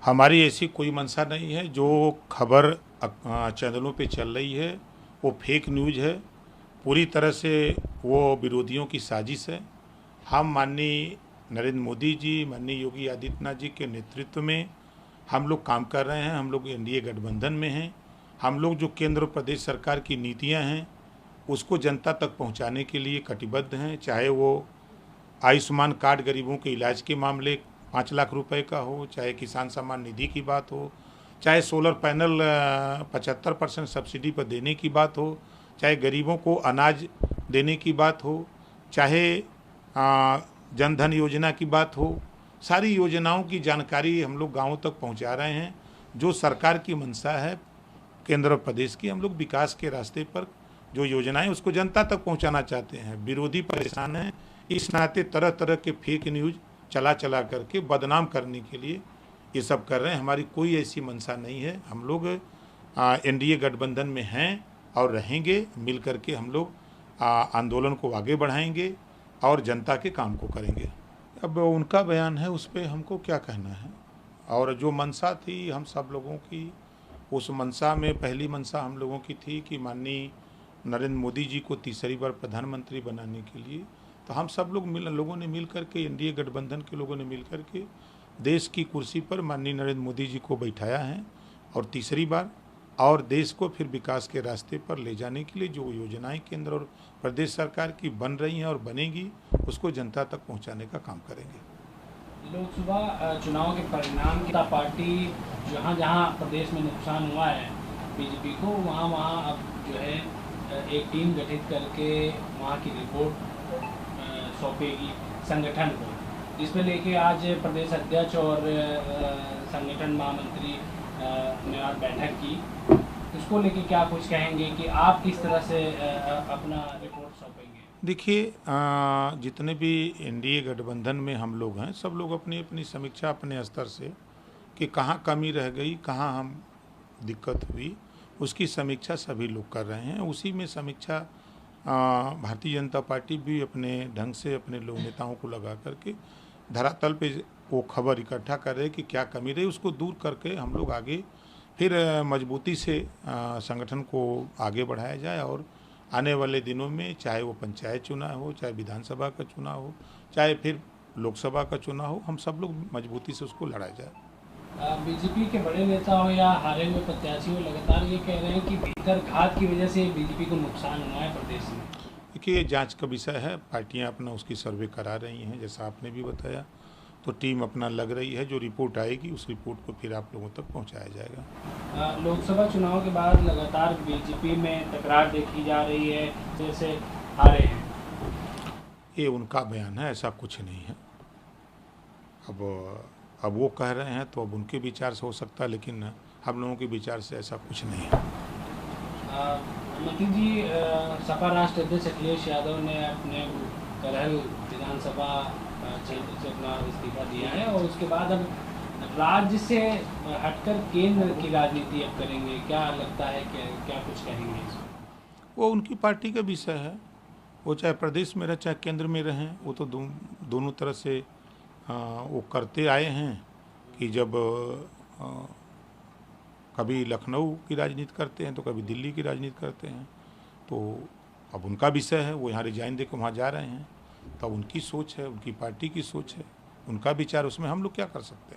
हमारी ऐसी कोई मंशा नहीं है। जो खबर चैनलों पे चल रही है वो फेक न्यूज़ है, पूरी तरह से वो विरोधियों की साजिश है। हम माननीय नरेंद्र मोदी जी, माननीय योगी आदित्यनाथ जी के नेतृत्व में हम लोग काम कर रहे हैं। हम लोग एनडीए गठबंधन में हैं। हम लोग जो केंद्र और प्रदेश सरकार की नीतियां हैं उसको जनता तक पहुंचाने के लिए कटिबद्ध हैं। चाहे वो आयुष्मान कार्ड गरीबों के इलाज के मामले 5 लाख रुपए का हो, चाहे किसान सम्मान निधि की बात हो, चाहे सोलर पैनल 75% सब्सिडी पर देने की बात हो, चाहे गरीबों को अनाज देने की बात हो, चाहे जन धन योजना की बात हो, सारी योजनाओं की जानकारी हम लोग गाँवों तक पहुंचा रहे हैं। जो सरकार की मंशा है केंद्र और प्रदेश की, हम लोग विकास के रास्ते पर जो योजनाएं उसको जनता तक पहुंचाना चाहते हैं। विरोधी परेशान हैं, इस नाते तरह तरह के फेक न्यूज़ चला करके बदनाम करने के लिए ये सब कर रहे हैं। हमारी कोई ऐसी मंशा नहीं है। हम लोग एनडीए गठबंधन में हैं और रहेंगे। मिल करके हम लोग आंदोलन को आगे बढ़ाएंगे और जनता के काम को करेंगे। अब उनका बयान है, उस पर हमको क्या कहना है। और जो मंशा थी हम सब लोगों की, उस मंशा में पहली मंशा हम लोगों की थी कि माननीय नरेंद्र मोदी जी को तीसरी बार प्रधानमंत्री बनाने के लिए, तो हम सब लोगों ने मिल करके, एनडीए गठबंधन के लोगों ने मिल करके देश की कुर्सी पर माननीय नरेंद्र मोदी जी को बैठाया है और तीसरी बार, और देश को फिर विकास के रास्ते पर ले जाने के लिए जो योजनाएं केंद्र और प्रदेश सरकार की बन रही हैं और बनेगी उसको जनता तक पहुंचाने का काम करेंगे। लोकसभा चुनाव के परिणाम की पार्टी जहां जहां प्रदेश में नुकसान हुआ है बीजेपी को, वहां अब जो है एक टीम गठित करके वहां की रिपोर्ट सौंपेगी संगठन को। इस पर लेके आज प्रदेश अध्यक्ष और संगठन महामंत्री ने आज बैठक की। उसको लेके क्या कुछ कहेंगे कि आप किस तरह से अपना रिपोर्ट सौंपेंगे? देखिए, जितने भी एनडीए गठबंधन में हम लोग हैं, सब लोग अपनी अपनी समीक्षा अपने स्तर से कि कहाँ कमी रह गई, कहाँ हम दिक्कत हुई, उसकी समीक्षा सभी लोग कर रहे हैं। उसी में समीक्षा भारतीय जनता पार्टी भी अपने ढंग से अपने लोग नेताओं को लगा करके धरातल पे वो खबर इकट्ठा कर रहे कि क्या कमी रही, उसको दूर करके हम लोग आगे फिर मजबूती से संगठन को आगे बढ़ाया जाए। और आने वाले दिनों में चाहे वो पंचायत चुनाव हो, चाहे विधानसभा का चुनाव हो, चाहे फिर लोकसभा का चुनाव हो, हम सब लोग मजबूती से उसको लड़ाया जाए। बीजेपी के बड़े नेता हो या हारे हुए प्रत्याशी हो, लगातार ये कह रहे हैं कि भीतर घात की वजह से बीजेपी को नुकसान हुआ है प्रदेश में। देखिए, ये जांच का विषय है। पार्टियां अपना उसकी सर्वे करा रही हैं, जैसा आपने भी बताया, तो टीम अपना लग रही है। जो रिपोर्ट आएगी उस रिपोर्ट को फिर आप लोगों तक पहुंचाया जाएगा। लोकसभा चुनाव के बाद लगातार बीजेपी में तकरार देखी जा रही है, जैसे हारे हैं। ये उनका बयान है, ऐसा कुछ नहीं है। अब वो कह रहे हैं तो अब उनके विचार से हो सकता है, लेकिन हम लोगों के विचार से ऐसा कुछ नहीं है। मंत्री जी, सपा राष्ट्र अध्यक्ष अखिलेश यादव ने अपने करहल विधानसभा क्षेत्र से अपना इस्तीफा दिया है और उसके बाद अब राज्य से हटकर केंद्र की राजनीति अब करेंगे। क्या लगता है, क्या कुछ कहेंगे इसमें? वो उनकी पार्टी का विषय है। वो चाहे प्रदेश में रहे चाहे केंद्र में रहें, वो तो दोनों तरह से वो करते आए हैं कि जब कभी लखनऊ की राजनीति करते हैं तो कभी दिल्ली की राजनीति करते हैं। तो अब उनका विषय है, वो यहाँ रिजाइन दे के वहाँ जा रहे हैं, तब उनकी सोच है, उनकी पार्टी की सोच है, उनका विचार, उसमें हम लोग क्या कर सकते हैं।